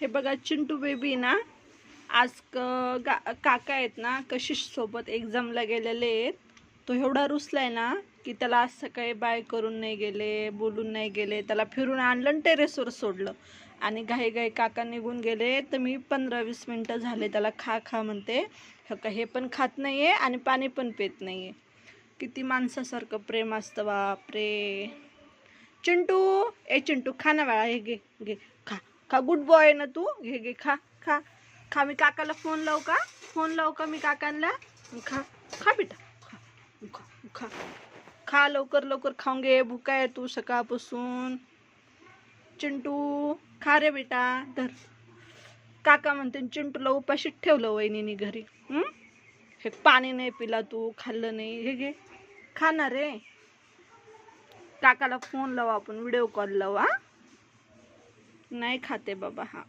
हे बघा चिंटू बेबी ना आज काका आहेत ना कशिश सोबत एक्झामला गेलेले आहेत. तो एवढा रुसलाय ना की त्याला आज सकाळी बाय करून नाही गेले, बोलून नाही गेले, त्याला फिरून आणलं आणि टेरेसवर सोडलं आणि घाई घाई काका निघून गेले. तर मी 15-20 मिनटं झाले त्याला खा खा म्हणते, हे पण खात नाहीये आणि पाणी पण पित नाहीये. किती माणसासारखं प्रेम असतं बापरे. चिंटू, ए चिंटू खा ना बाळा, हे घे घे खा खा, गुड बॉय आहे ना तू, घे घे खा खा खा. मी काकाला फोन लावू का मी काकांना? खा खा बेटा, खा खा खा खा, लवकर लवकर खाऊन घे, भुका आहे तू सकाळपासून. चिंटू खा रे बेटा, धर. काका म्हणते चिंटूला उपाशीच ठेवलं वहिनीने घरी. हे पाणी नाही पिला तू, खाल्लं नाही, हे घे खा ना रे. काकाला फोन लावू आपण, व्हिडिओ कॉल लावू. नाही खाते बाबा हा.